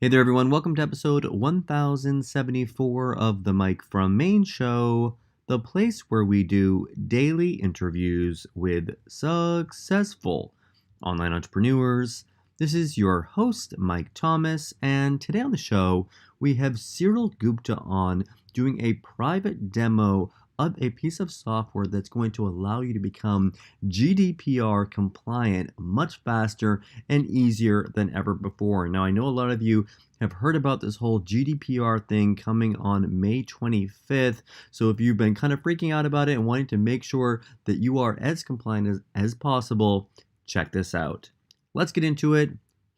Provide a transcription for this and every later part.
Hey there, everyone. Welcome to episode 1074 of the Mike from Maine show, the place where we do daily interviews with successful online entrepreneurs. This is your host, Mike Thomas, and today on the show, we have Cyril Gupta on doing a private demo of a piece of software that's going to allow you to become GDPR compliant much faster and easier than ever before. Now, I know a lot of you have heard about this whole GDPR thing coming on May 25th. So if you've been kind of freaking out about it and wanting to make sure that you are as compliant as possible, check this out. Let's get into it.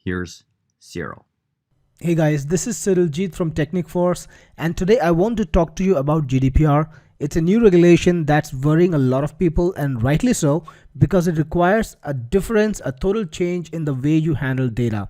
Here's Cyril. Hey guys, this is Cyril Jeet from Technic Force, and today I want to talk to you about GDPR. It's a new regulation that's worrying a lot of people, and rightly so, because it requires a difference, a total change in the way you handle data.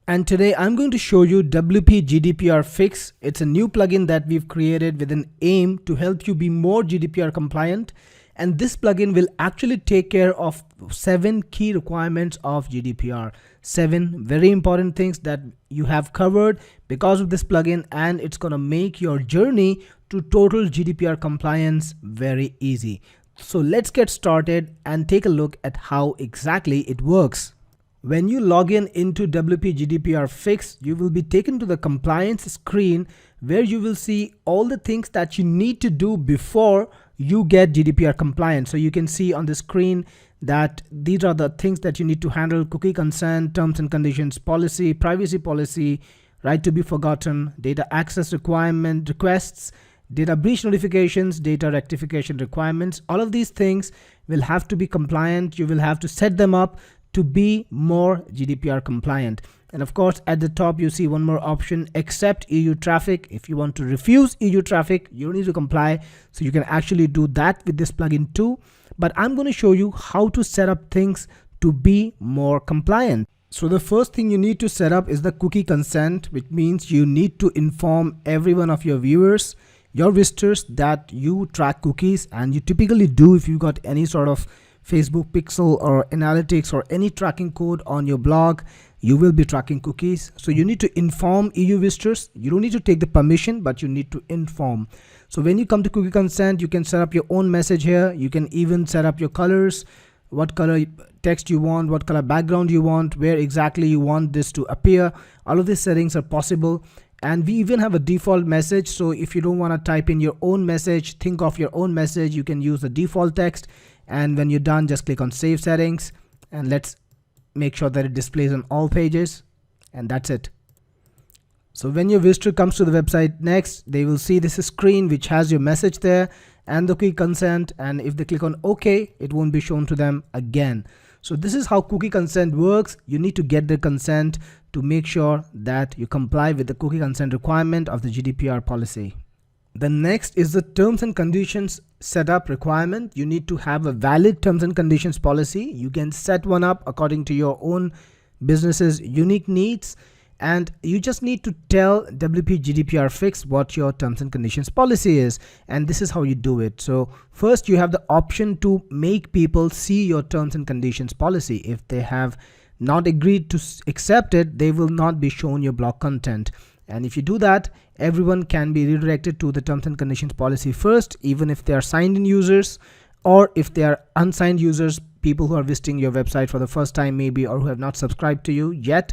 And today I'm going to show you WP GDPR Fix. It's a new plugin that we've created with an aim to help you be more GDPR compliant. And this plugin will actually take care of 7 key requirements of GDPR. 7 very important things that you have covered because of this plugin, and it's going to make your journey to total GDPR compliance very easy. So let's get started and take a look at how exactly it works. When you log in into WP GDPR Fix, you will be taken to the compliance screen where you will see all the things that you need to do before you get GDPR compliant. So you can see on the screen that these are the things that you need to handle: cookie consent, terms and conditions policy, privacy policy, right to be forgotten, data access requirement requests, data breach notifications, data rectification requirements. All of these things will have to be compliant. You will have to set them up to be more GDPR compliant. And of course, at the top, you see one more option: accept EU traffic. If you want to refuse EU traffic, you don't need to comply. So you can actually do that with this plugin too. But I'm going to show you how to set up things to be more compliant. So the first thing you need to set up is the cookie consent, which means you need to inform every one of your viewers, your visitors, that you track cookies. And you typically do if you got any sort of Facebook pixel or analytics or any tracking code on your blog. You will be tracking cookies. So you need to inform EU visitors. You don't need to take the permission, but you need to inform. So when you come to cookie consent, you can set up your own message here. You can even set up your colors, what color text you want, what color background you want, where exactly you want this to appear. All of these settings are possible. And we even have a default message. So if you don't want to type in your own message, think of your own message, you can use the default text. And when you're done, just click on Save Settings, and let's make sure that it displays on all pages, and that's it. So when your visitor comes to the website next, they will see this screen which has your message there and the cookie consent, and if they click on OK, it won't be shown to them again. So this is how cookie consent works. You need to get the consent to make sure that you comply with the cookie consent requirement of the GDPR policy. The next is the terms and conditions setup requirement. You need to have a valid terms and conditions policy. You can set one up according to your own business's unique needs, and you just need to tell WP GDPR Fix what your terms and conditions policy is, and this is how you do it. So first, you have the option to make people see your terms and conditions policy. If they have not agreed to accept it, they will not be shown your blog content. And if you do that, everyone can be redirected to the terms and conditions policy first, even if they are signed in users, or if they are unsigned users, people who are visiting your website for the first time maybe, or who have not subscribed to you yet.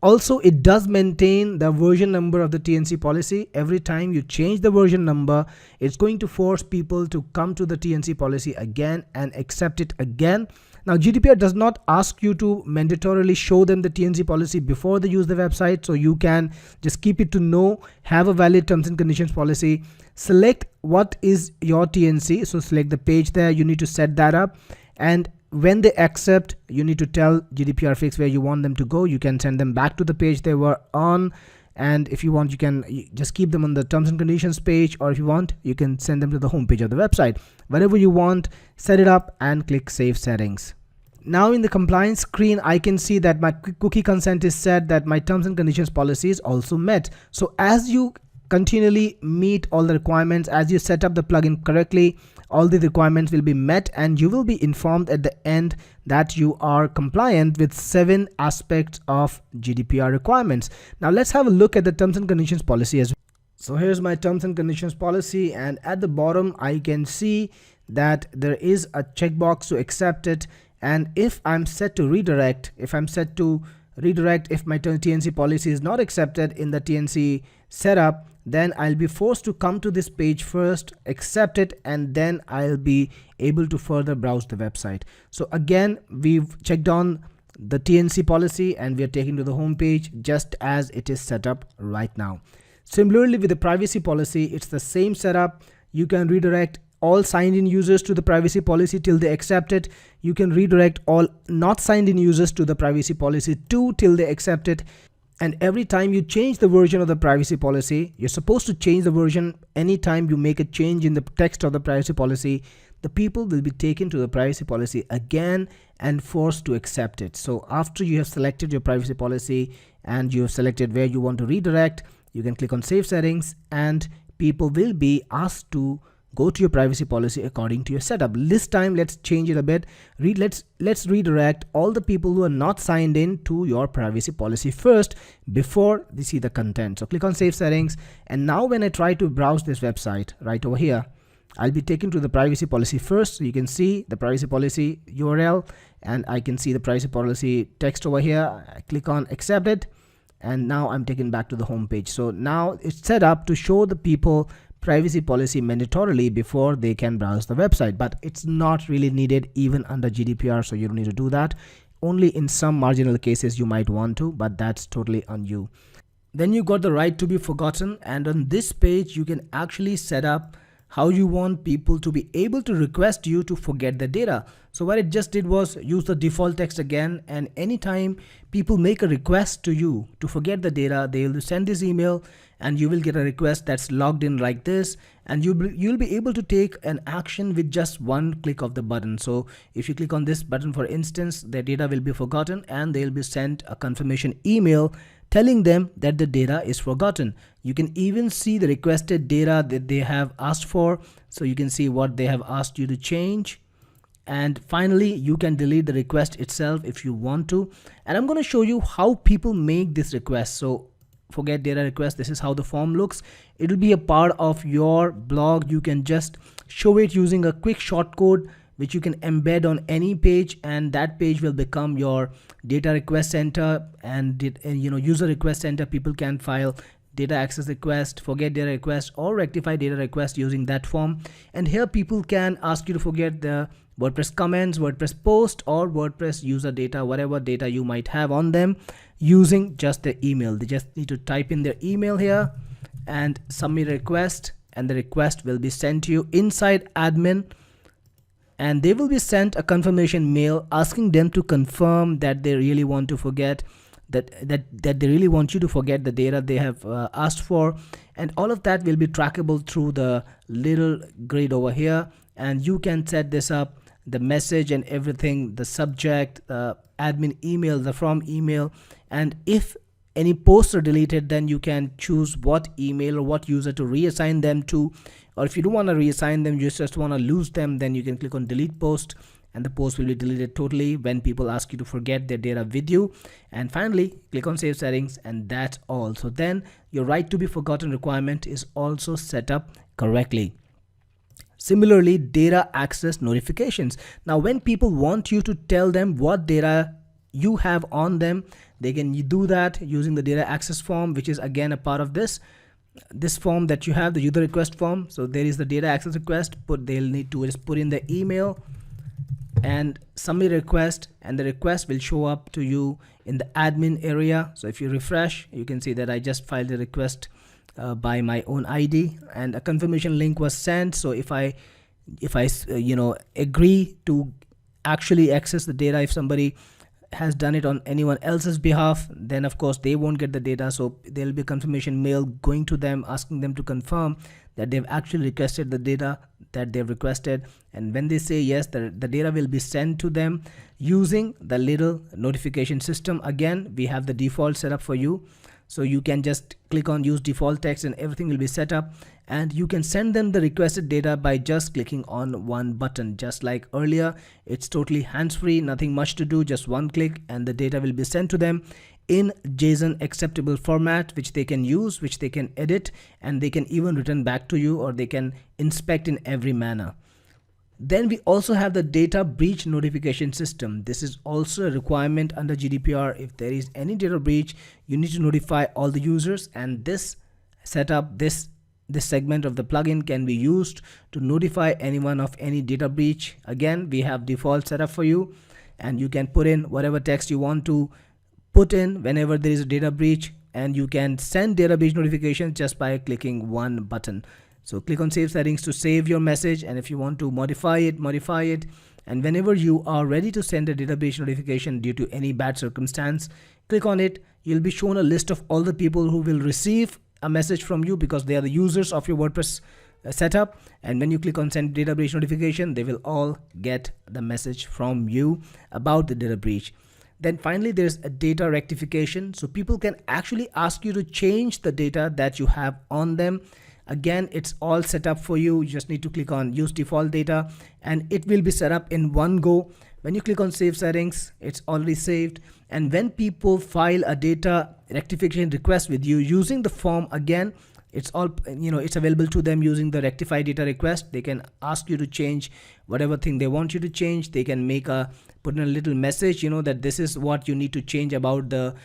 Also, it does maintain the version number of the TNC policy. Every time you change the version number, it's going to force people to come to the TNC policy again and accept it again. Now, GDPR does not ask you to mandatorily show them the TNC policy before they use the website. So you can just keep it to no, have a valid terms and conditions policy, select what is your TNC. So select the page there. You need to set that up. And when they accept, you need to tell GDPR Fix where you want them to go. You can send them back to the page they were on. And if you want, you can just keep them on the terms and conditions page, or if you want, you can send them to the home page of the website. Whatever you want, set it up and click Save Settings. Now in the compliance screen, I can see that my cookie consent is set, that my terms and conditions policy is also met. So as you continually meet all the requirements, as you set up the plugin correctly, all the requirements will be met, and you will be informed at the end that you are compliant with 7 aspects of GDPR requirements. Now let's have a look at the terms and conditions policy as well. So here's my terms and conditions policy, and at the bottom I can see that there is a checkbox to accept it. And if I'm set to redirect, if my TNC policy is not accepted in the TNC setup, then I'll be forced to come to this page first, accept it, and then I'll be able to further browse the website. So again, we've checked on the TNC policy and we are taken to the home page just as it is set up right now. Similarly, with the privacy policy, it's the same setup. You can redirect all signed in users to the privacy policy till they accept it. You can redirect all not signed in users to the privacy policy too till they accept it. And every time you change the version of the privacy policy, you're supposed to change the version anytime you make a change in the text of the privacy policy, the people will be taken to the privacy policy again and forced to accept it. So after you have selected your privacy policy and you have selected where you want to redirect, you can click on save settings and people will be asked to go to your privacy policy according to your setup. This time let's change it a bit. Let's redirect all the people who are not signed in to your privacy policy first before they see the content. So click on save settings, and now when I try to browse this website right over here, I'll be taken to the privacy policy first. So you can see the privacy policy URL and I can see the privacy policy text over here. I click on accept it and now I'm taken back to the home page. So now it's set up to show the people privacy policy mandatorily before they can browse the website, but it's not really needed even under GDPR, so you don't need to do that. Only in some marginal cases you might want to, but that's totally on you. Then you got the right to be forgotten, and on this page you can actually set up how you want people to be able to request you to forget the data. So what it just did was use the default text again, and anytime people make a request to you to forget the data, they will send this email and you will get a request that's logged in like this, and you'll be able to take an action with just one click of the button. So if you click on this button, for instance, their data will be forgotten and they'll be sent a confirmation email telling them that the data is forgotten. You can even see the requested data that they have asked for, so you can see what they have asked you to change. And finally, you can delete the request itself if you want to. And I'm going to show you how people make this request. So forget data request, this is how the form looks. It will be a part of your blog. You can just show it using a quick shortcode which you can embed on any page, and that page will become your data request center and user request center. People can file data access request, forget data request, or rectify data request using that form. And here people can ask you to forget the WordPress comments, WordPress post, or WordPress user data, whatever data you might have on them, using just the email. They just need to type in their email here and submit a request, and the request will be sent to you inside admin, and they will be sent a confirmation mail asking them to confirm that they really want to forget that they really want you to forget the data they have asked for. And all of that will be trackable through the little grid over here, and you can set this up, the message and everything, the subject, the admin email, the from email. And if any posts are deleted, then you can choose what email or what user to reassign them to. Or if you don't want to reassign them, you just want to lose them, then you can click on delete post, and the post will be deleted totally when people ask you to forget their data with you. And finally, click on save settings, and that's all. So then your right to be forgotten requirement is also set up correctly. Similarly, data access notifications. Now when people want you to tell them what data you have on them, they can do that using the data access form, which is again a part of this form that you have, the user request form. So there is the data access request, but they'll need to just put in the email and submit a request, and the request will show up to you in the admin area. So if you refresh, you can see that I just filed the request by my own ID, and a confirmation link was sent. So if I agree to actually access the data, if somebody has done it on anyone else's behalf, then of course they won't get the data. So there'll be a confirmation mail going to them asking them to confirm that they've actually requested the data that they've requested. And when they say yes, the data will be sent to them using the little notification system. Again, we have the default setup for you. So you can just click on use default text and everything will be set up, and you can send them the requested data by just clicking on one button. Just like earlier, it's totally hands-free, nothing much to do, just one click and the data will be sent to them in JSON acceptable format, which they can use, which they can edit, and they can even return back to you, or they can inspect in every manner. Then we also have the data breach notification system. This is also a requirement under GDPR. If there is any data breach, you need to notify all the users, and this setup, this segment of the plugin can be used to notify anyone of any data breach. Again, we have default setup for you, and you can put in whatever text you want to put in whenever there is a data breach, and you can send data breach notifications just by clicking one button. So click on save settings to save your message, and if you want to modify it, and whenever you are ready to send a data breach notification due to any bad circumstance, click on it. You'll be shown a list of all the people who will receive a message from you, because they are the users of your WordPress setup, and when you click on send data breach notification, they will all get the message from you about the data breach. Then finally, there's a data rectification. So people can actually ask you to change the data that you have on them. Again, it's all set up for you. You just need to click on use default data, and it will be set up in one go. When you click on save settings, it's already saved. And when people file a data rectification request with you using the form, again, it's all, it's available to them using the rectify data request. They can ask you to change whatever thing they want you to change. They can put in a little message, that this is what you need to change about the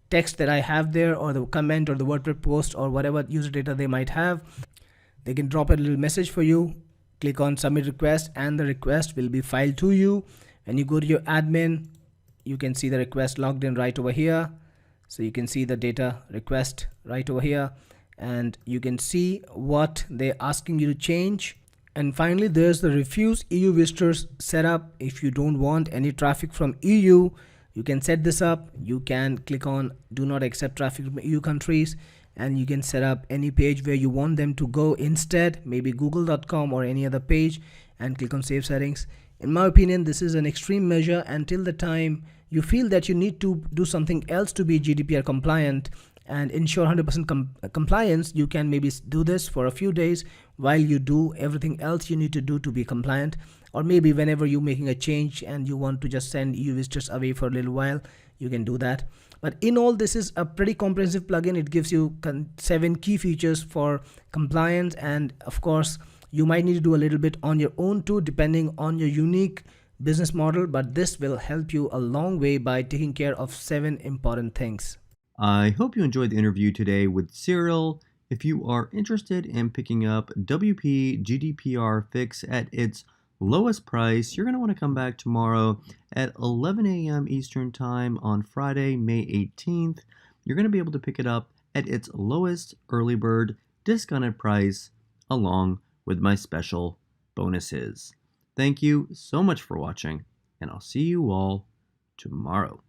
text that I have there, or the comment, or the WordPress post, or whatever user data they might have. They can drop a little message for you. Click on submit request, and the request will be filed to you. When you go to your admin, you can see the request logged in right over here. So you can see the data request right over here, and you can see what they're asking you to change. And finally, there's the refuse EU visitors setup. If you don't want any traffic from EU, you can set this up. You can click on do not accept traffic from EU countries, and you can set up any page where you want them to go instead, maybe google.com or any other page, and click on save settings. In my opinion, this is an extreme measure. Until the time you feel that you need to do something else to be GDPR compliant and ensure 100% compliance, you can maybe do this for a few days while you do everything else you need to do to be compliant. Or maybe whenever you're making a change and you want to just send EU visitors away for a little while, you can do that. But in all, this is a pretty comprehensive plugin. It gives you 7 key features for compliance, and of course you might need to do a little bit on your own too, depending on your unique business model, but this will help you a long way by taking care of 7 important things. I hope you enjoyed the interview today with Cyril. If you are interested in picking up WP GDPR Fix at its lowest price, you're going to want to come back tomorrow at 11 a.m. Eastern Time on Friday, May 18th. You're going to be able to pick it up at its lowest early bird discounted price, along with my special bonuses. Thank you so much for watching, and I'll see you all tomorrow.